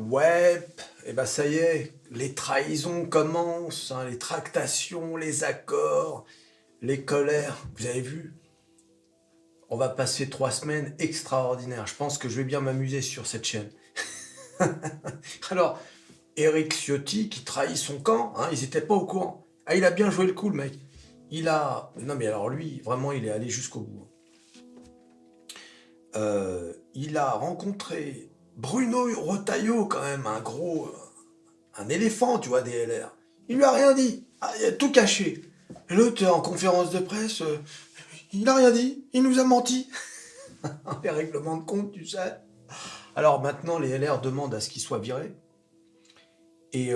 Ouais, et ben ça y est, les trahisons commencent, hein, les tractations, les accords, les colères. Vous avez vu? On va passer 3 semaines extraordinaires. Je pense que je vais bien m'amuser sur cette chaîne. Alors, Eric Ciotti qui trahit son camp, hein, ils n'étaient pas au courant. Ah, il a bien joué le coup, le mec. Il a... Non mais alors lui, vraiment, il est allé jusqu'au bout. Il a rencontré Bruno Retailleau, quand même, un gros... un éléphant, tu vois, des LR. Il lui a rien dit. Ah, il a tout caché. Et l'autre, en conférence de presse, il a rien dit. Il nous a menti. Les règlements de compte, tu sais. Alors maintenant, les LR demandent à ce qu'il soit viré. Et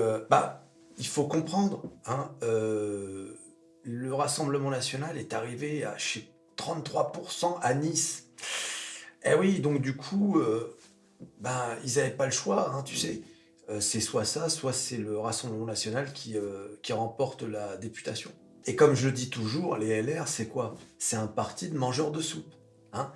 il faut comprendre, hein, le Rassemblement national est arrivé à 33% à Nice. Eh oui, donc du coup, ils n'avaient pas le choix, hein, tu sais. C'est soit ça, soit c'est le Rassemblement national qui remporte la députation. Et comme je le dis toujours, les LR, c'est quoi? C'est un parti de mangeurs de soupe. Hein.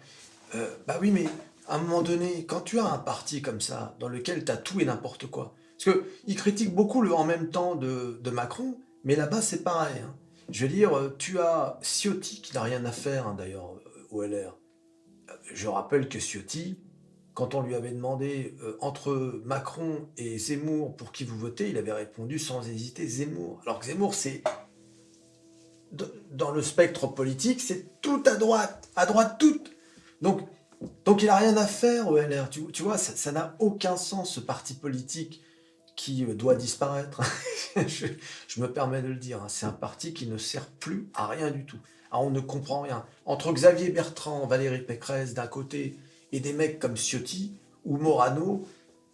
Oui, mais à un moment donné, quand tu as un parti comme ça, dans lequel tu as tout et n'importe quoi, parce qu'ils critiquent beaucoup le en même temps de Macron, mais là-bas, c'est pareil. Hein. Je veux dire, tu as Ciotti, qui n'a rien à faire, hein, d'ailleurs, au LR. Je rappelle que Ciotti, quand on lui avait demandé entre Macron et Zemmour pour qui vous votez, il avait répondu sans hésiter Zemmour. Alors que Zemmour, c'est dans le spectre politique, c'est tout à droite toute. Donc il n'a rien à faire au LR. Tu vois, ça n'a aucun sens, ce parti politique qui doit disparaître. je me permets de le dire, hein, c'est un parti qui ne sert plus à rien du tout. Ah, on ne comprend rien. Entre Xavier Bertrand, Valérie Pécresse d'un côté, et des mecs comme Ciotti ou Morano,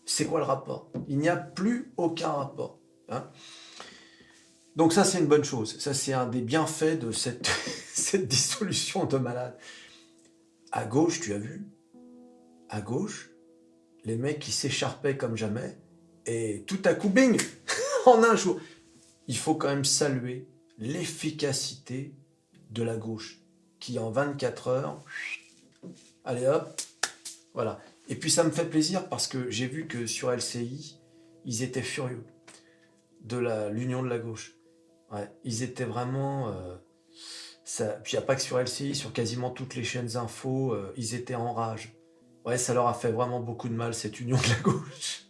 c'est quoi le rapport? Il n'y a plus aucun rapport. Hein. Donc ça, c'est une bonne chose. Ça, c'est un des bienfaits de cette, cette dissolution de malade. À gauche, tu as vu? À gauche, les mecs qui s'écharpaient comme jamais, et tout à coup, bing, en un jour. Il faut quand même saluer l'efficacité de la gauche, qui en 24 heures, allez hop, voilà. Et puis ça me fait plaisir parce que j'ai vu que sur LCI, ils étaient furieux de l'union de la gauche. Ouais, ils étaient vraiment... ça... Puis il n'y a pas que sur LCI, sur quasiment toutes les chaînes info, ils étaient en rage. Ouais, ça leur a fait vraiment beaucoup de mal, cette union de la gauche.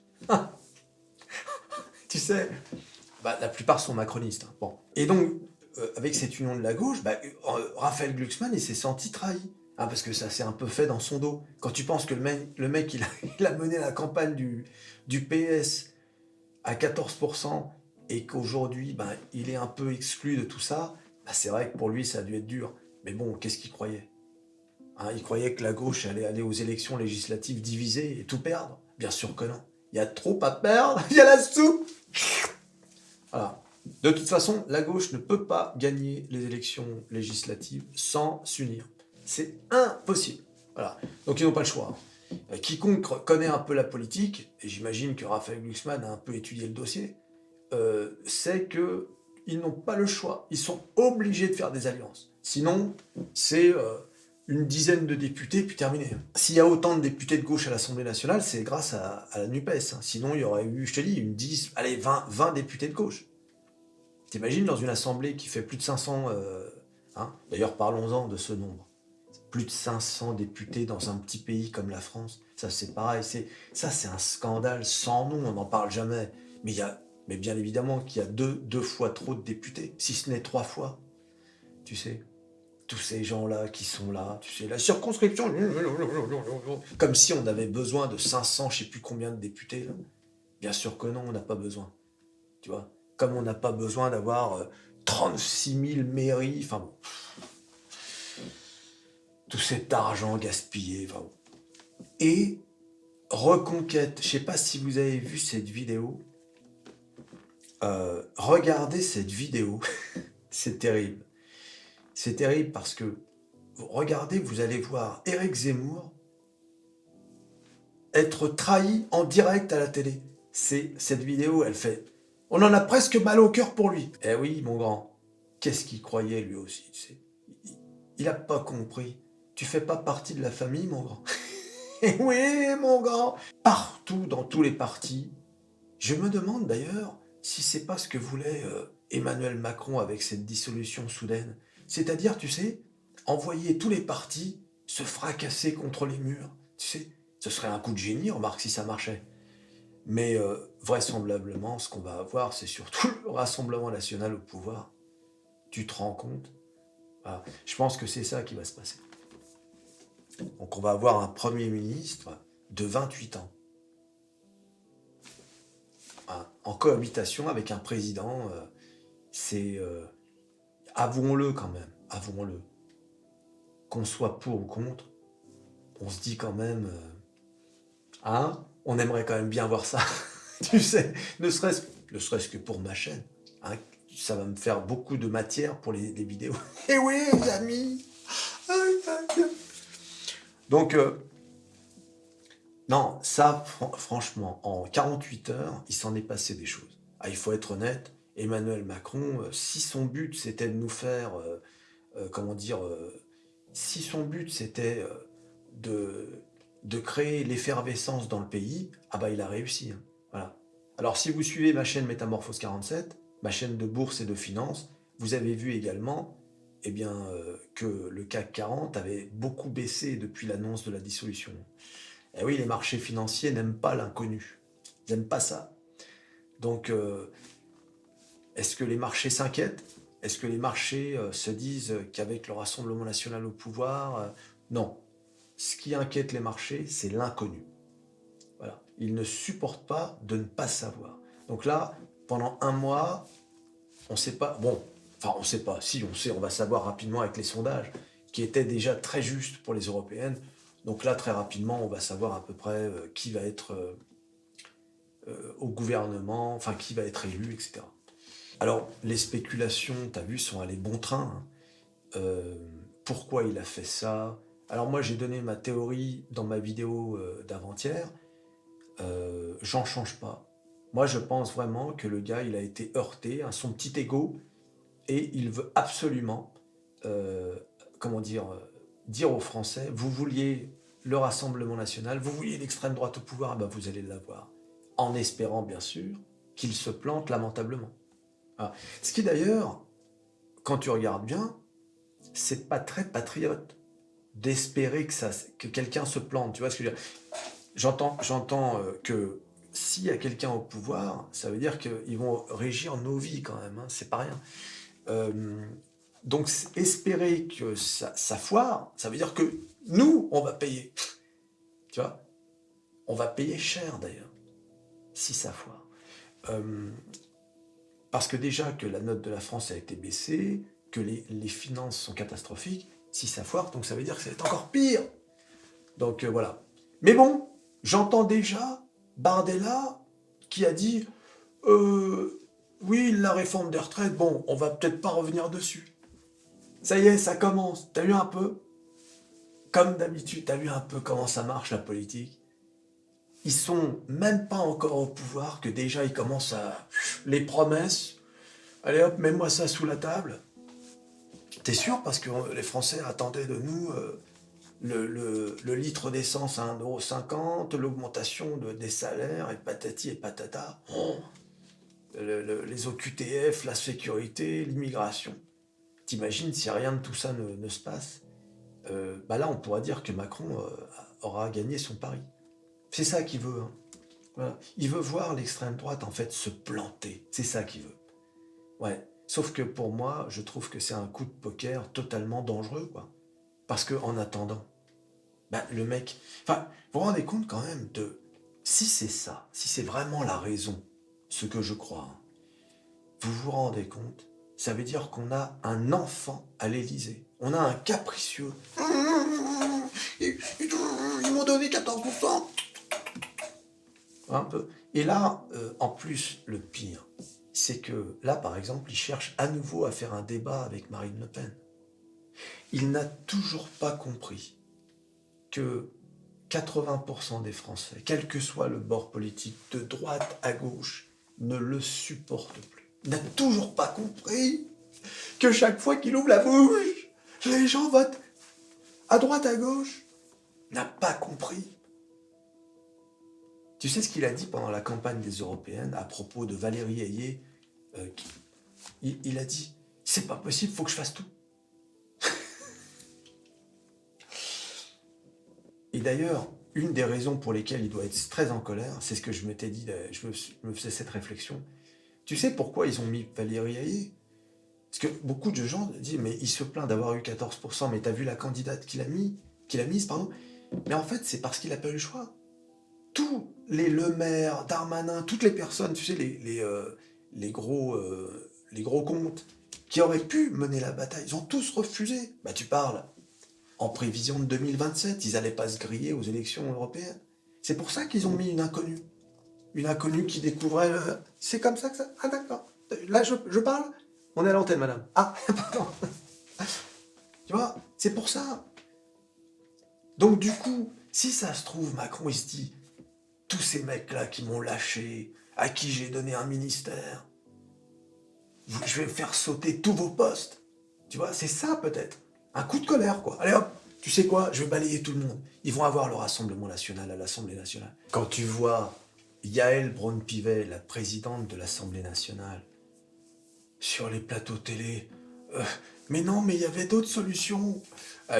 Tu sais, la plupart sont macronistes. Hein. Bon. Et donc, avec cette union de la gauche, Raphaël Glucksmann, il s'est senti trahi. Hein, parce que ça s'est un peu fait dans son dos. Quand tu penses que le mec il a mené la campagne du PS à 14% et qu'aujourd'hui, il est un peu exclu de tout ça, c'est vrai que pour lui, ça a dû être dur. Mais bon, qu'est-ce qu'il croyait? Hein, il croyait que la gauche allait aller aux élections législatives divisées et tout perdre? Bien sûr que non. Il y a trop à perdre, il y a la soupe. Voilà. De toute façon, la gauche ne peut pas gagner les élections législatives sans s'unir. C'est impossible. Voilà. Donc ils n'ont pas le choix. Quiconque connaît un peu la politique, et j'imagine que Raphaël Glucksmann a un peu étudié le dossier, sait qu'ils n'ont pas le choix. Ils sont obligés de faire des alliances. Sinon, c'est une dizaine de députés, puis terminé. S'il y a autant de députés de gauche à l'Assemblée nationale, c'est grâce à la NUPES. Hein. Sinon, il y aurait eu, je te dis, 20 députés de gauche. T'imagines dans une assemblée qui fait plus de 500... hein. D'ailleurs, parlons-en de ce nombre. Plus de 500 députés dans un petit pays comme la France. Ça, c'est pareil. Ça, c'est un scandale sans nom. On n'en parle jamais. Mais bien évidemment qu'il y a deux fois trop de députés. Si ce n'est 3 fois. Tu sais, tous ces gens-là qui sont là. Tu sais, la circonscription. Comme si on avait besoin de 500, je sais plus combien de députés. Là. Bien sûr que non, on n'a pas besoin. Tu vois, comme on n'a pas besoin d'avoir 36 000 mairies, enfin bon. Tout cet argent gaspillé, enfin bon. Et Reconquête, je sais pas si vous avez vu cette vidéo. Regardez cette vidéo, c'est terrible. C'est terrible parce que, regardez, vous allez voir Éric Zemmour être trahi en direct à la télé. Cette vidéo, elle fait... On en a presque mal au cœur pour lui. Eh oui, mon grand. Qu'est-ce qu'il croyait, lui aussi, tu sais. Il a pas compris. Tu fais pas partie de la famille, mon grand. Eh oui, mon grand. Partout, dans tous les partis, Je me demande d'ailleurs si c'est pas ce que voulait Emmanuel Macron avec cette dissolution soudaine. C'est-à-dire, tu sais, envoyer tous les partis se fracasser contre les murs. Tu sais, ce serait un coup de génie, remarque, si ça marchait. Mais vraisemblablement, ce qu'on va avoir, c'est surtout le Rassemblement national au pouvoir. Tu te rends compte? Voilà. Je pense que c'est ça qui va se passer. Donc on va avoir un Premier ministre de 28 ans, hein, en cohabitation avec un président. C'est... avouons-le quand même, avouons-le. Qu'on soit pour ou contre, on se dit quand même... hein, on aimerait quand même bien voir ça. Tu sais, ne serait-ce que pour ma chaîne. Hein, ça va me faire beaucoup de matière pour les vidéos. Eh oui, les amis. Donc, non, ça, franchement, en 48 heures, il s'en est passé des choses. Ah, il faut être honnête, Emmanuel Macron, si son but c'était de nous faire, comment dire, si son but c'était de créer l'effervescence dans le pays, ah bah il a réussi. Hein. Voilà. Alors si vous suivez ma chaîne Métamorphose 47, ma chaîne de bourse et de finance, vous avez vu également eh bien, que le CAC 40 avait beaucoup baissé depuis l'annonce de la dissolution. Et oui, les marchés financiers n'aiment pas l'inconnu. Ils n'aiment pas ça. Donc, est-ce que les marchés s'inquiètent? Est-ce que les marchés se disent qu'avec le Rassemblement national au pouvoir, non. Ce qui inquiète les marchés, c'est l'inconnu. Voilà. Ils ne supportent pas de ne pas savoir. Donc là, pendant un mois, on ne sait pas. Bon, enfin, on ne sait pas. Si, on sait, on va savoir rapidement avec les sondages, qui étaient déjà très justes pour les européennes. Donc là, très rapidement, on va savoir à peu près qui va être au gouvernement, enfin, qui va être élu, etc. Alors, les spéculations, tu as vu, sont allées bon train. Hein. Pourquoi il a fait ça? Alors moi, j'ai donné ma théorie dans ma vidéo d'avant-hier. J'en change pas. Moi, je pense vraiment que le gars, il a été heurté, hein, son petit ego, et il veut absolument, comment dire aux Français, vous vouliez le Rassemblement national, vous vouliez l'extrême droite au pouvoir, ben vous allez l'avoir. En espérant, bien sûr, qu'il se plante lamentablement. Ah. Ce qui d'ailleurs, quand tu regardes bien, c'est pas très patriote d'espérer que quelqu'un se plante. Tu vois ce que je veux dire? J'entends que s'il y a quelqu'un au pouvoir, ça veut dire qu'ils vont régir nos vies quand même. Hein, c'est pas rien. Donc espérer que ça foire, ça veut dire que nous, on va payer. Tu vois? On va payer cher d'ailleurs, si ça foire. Parce que déjà que la note de la France a été baissée, que les finances sont catastrophiques, si ça foire, donc ça veut dire que ça va être encore pire. Donc voilà. Mais bon, j'entends déjà Bardella qui a dit oui, la réforme des retraites, bon, on va peut-être pas revenir dessus. Ça y est, ça commence. T'as vu un peu? Comme d'habitude, t'as vu un peu comment ça marche la politique? Ils sont même pas encore au pouvoir que déjà ils commencent à... Les promesses, allez hop, mets-moi ça sous la table. T'es sûr? Parce que les Français attendaient de nous le litre d'essence à 1,50 €, l'augmentation des salaires, et patati et patata. Oh, les OQTF, la sécurité, l'immigration. T'imagines si rien de tout ça ne se passe? Bah là, on pourra dire que Macron aura gagné son pari. C'est ça qu'il veut. Hein. Voilà. Il veut voir l'extrême droite, en fait, se planter. C'est ça qu'il veut. Ouais. Sauf que pour moi, je trouve que c'est un coup de poker totalement dangereux, quoi. Parce que en attendant, bah, le mec... Enfin, vous vous rendez compte quand même de... Si c'est ça, si c'est vraiment la raison, ce que je crois, hein, vous vous rendez compte? Ça veut dire qu'on a un enfant à l'Élysée. On a un capricieux. Ils m'ont donné 14%. Un peu. Et là, en plus, le pire, c'est que là, par exemple, il cherche à nouveau à faire un débat avec Marine Le Pen. Il n'a toujours pas compris que 80% des Français, quel que soit le bord politique, de droite à gauche, ne le supportent plus. Il n'a toujours pas compris que chaque fois qu'il ouvre la bouche, les gens votent à droite à gauche. Il n'a pas compris. Tu sais ce qu'il a dit pendant la campagne des Européennes à propos de Valérie Ayé il a dit, c'est pas possible, faut que je fasse tout. Et d'ailleurs, une des raisons pour lesquelles il doit être très en colère, c'est ce que je m'étais dit, me faisais cette réflexion. Tu sais pourquoi ils ont mis Valérie Ayé? Parce que beaucoup de gens disent, mais il se plaint d'avoir eu 14%, mais t'as vu la candidate qu'il a mise, pardon. Mais en fait, c'est parce qu'il n'a pas eu le choix. Tous les Le Maire, Darmanin, toutes les personnes, tu sais, les gros comptes, qui auraient pu mener la bataille, ils ont tous refusé. Bah tu parles en prévision de 2027, ils n'allaient pas se griller aux élections européennes. C'est pour ça qu'ils ont mis une inconnue. Une inconnue qui découvrait... C'est comme ça que ça... Ah d'accord. Là, je parle. On est à l'antenne, madame. Ah, pardon. Tu vois, c'est pour ça. Donc du coup, si ça se trouve, Macron, il se dit, tous ces mecs-là qui m'ont lâché, à qui j'ai donné un ministère, je vais faire sauter tous vos postes. Tu vois, c'est ça peut-être. Un coup de colère, quoi. Allez hop, tu sais quoi, je vais balayer tout le monde. Ils vont avoir le Rassemblement national à l'Assemblée nationale. Quand tu vois Yael Braun-Pivet, la présidente de l'Assemblée nationale, sur les plateaux télé, mais non, mais il y avait d'autres solutions.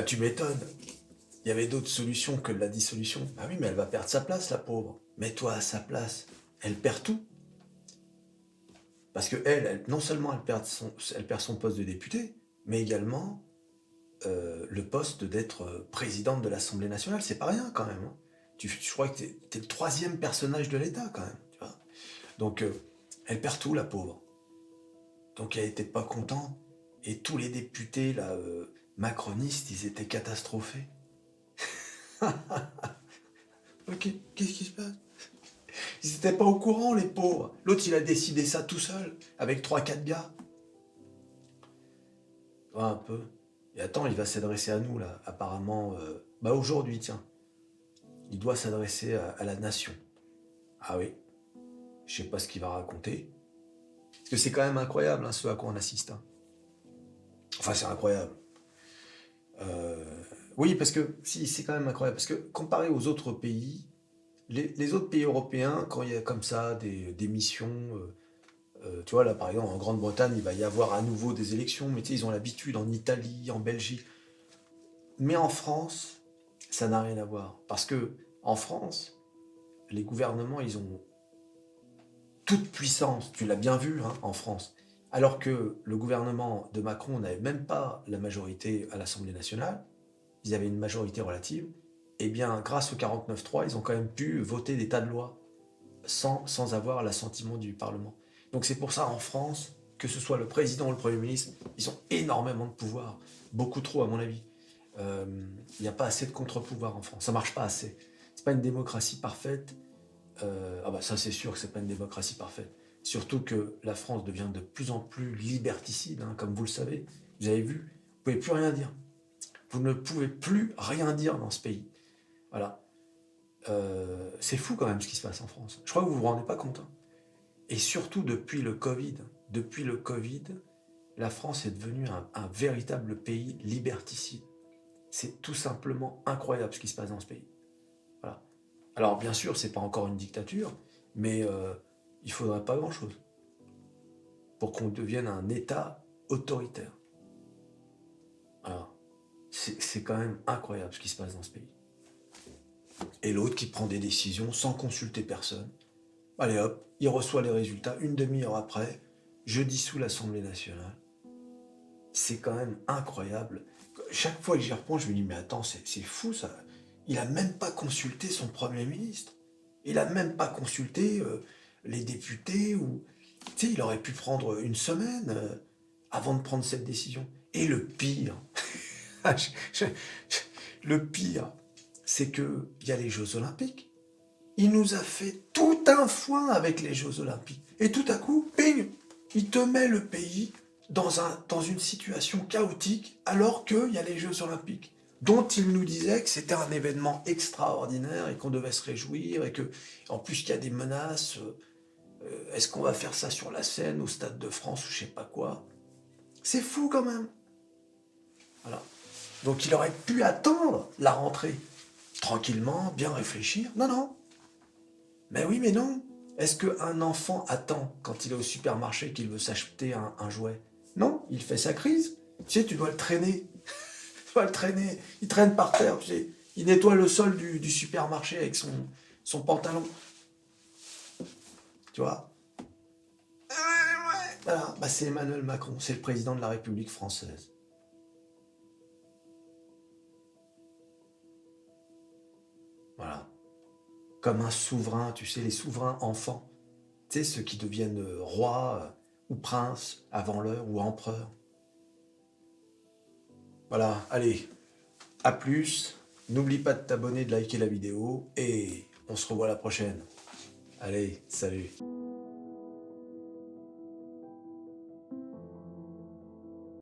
Tu m'étonnes. Il y avait d'autres solutions que la dissolution. Ah oui, mais elle va perdre sa place, la pauvre. Mets-toi à sa place. Elle perd tout. Parce que non seulement elle perd son poste de députée, mais également le poste d'être présidente de l'Assemblée nationale. C'est pas rien quand même. Hein. Je crois que t'es le troisième personnage de l'État quand même. Tu vois. Donc elle perd tout, la pauvre. Donc elle était pas contente. Et tous les députés là, macronistes, ils étaient catastrophés. Ok, qu'est-ce qui se passe? Ils n'étaient pas au courant, les pauvres. L'autre, il a décidé ça tout seul, avec 3-4 gars. Ouais, un peu. Et attends, il va s'adresser à nous, là, apparemment. Bah aujourd'hui, tiens. Il doit s'adresser à la nation. Ah oui. Je sais pas ce qu'il va raconter. Parce que c'est quand même incroyable, hein, ce à quoi on assiste. Hein. Enfin, c'est incroyable. Oui, parce que, si, c'est quand même incroyable. Parce que, comparé aux autres pays, les autres pays européens, quand il y a comme ça des missions... tu vois, là, par exemple, en Grande-Bretagne, il va y avoir à nouveau des élections, mais tu sais, ils ont l'habitude en Italie, en Belgique. Mais en France, ça n'a rien à voir. Parce que en France, les gouvernements, ils ont toute puissance. Tu l'as bien vu, hein, en France. Alors que le gouvernement de Macron n'avait même pas la majorité à l'Assemblée nationale, ils avaient une majorité relative, eh bien, grâce au 49-3, ils ont quand même pu voter des tas de lois sans avoir l'assentiment du Parlement. Donc c'est pour ça, en France, que ce soit le président ou le Premier ministre, ils ont énormément de pouvoir. Beaucoup trop, à mon avis. Il n'y a pas assez de contre-pouvoir en France. Ça ne marche pas assez. C'est pas une démocratie parfaite. Ah bah ça, c'est sûr que c'est pas une démocratie parfaite. Surtout que la France devient de plus en plus liberticide, hein, comme vous le savez. Vous avez vu, vous ne pouvez plus rien dire. Vous ne pouvez plus rien dire dans ce pays. Voilà. C'est fou quand même ce qui se passe en France. Je crois que vous vous rendez pas compte. Hein. Et surtout depuis le Covid. Depuis le Covid, la France est devenue un véritable pays liberticide. C'est tout simplement incroyable ce qui se passe dans ce pays. Voilà. Alors bien sûr, c'est pas encore une dictature, mais il faudrait pas grand-chose pour qu'on devienne un État autoritaire. Alors, c'est quand même incroyable ce qui se passe dans ce pays. Et l'autre qui prend des décisions sans consulter personne. Allez hop, il reçoit les résultats une demi-heure après, je dissous l'Assemblée nationale. C'est quand même incroyable. Chaque fois que j'y reprends, je me dis, mais attends, c'est fou ça. Il a même pas consulté son Premier ministre. Il a même pas consulté les députés. Ou tu sais, il aurait pu prendre une semaine avant de prendre cette décision. Et le pire, le pire, c'est qu'il y a les Jeux Olympiques. Il nous a fait tout un foin avec les Jeux Olympiques. Et tout à coup, ping, il te met le pays dans une situation chaotique alors qu'il y a les Jeux Olympiques, dont il nous disait que c'était un événement extraordinaire et qu'on devait se réjouir et que, en plus, qu'il y a des menaces. Est-ce qu'on va faire ça sur la Seine, au Stade de France ou je sais pas quoi? C'est fou quand même. Voilà. Donc il aurait pu attendre la rentrée tranquillement, bien réfléchir. Non, non. Mais oui, mais non. Est-ce qu'un enfant attend, quand il est au supermarché, qu'il veut s'acheter un jouet? Non, il fait sa crise. Tu sais, tu dois le traîner. Tu dois le traîner. Il traîne par terre, tu sais. Il nettoie le sol du supermarché avec son pantalon. Tu vois? Voilà, bah, c'est Emmanuel Macron, c'est le président de la République française. Voilà. Comme un souverain, tu sais, les souverains enfants. Tu sais, ceux qui deviennent rois ou princes avant l'heure ou empereurs. Voilà, allez, à plus. N'oublie pas de t'abonner, de liker la vidéo et on se revoit la prochaine. Allez, salut.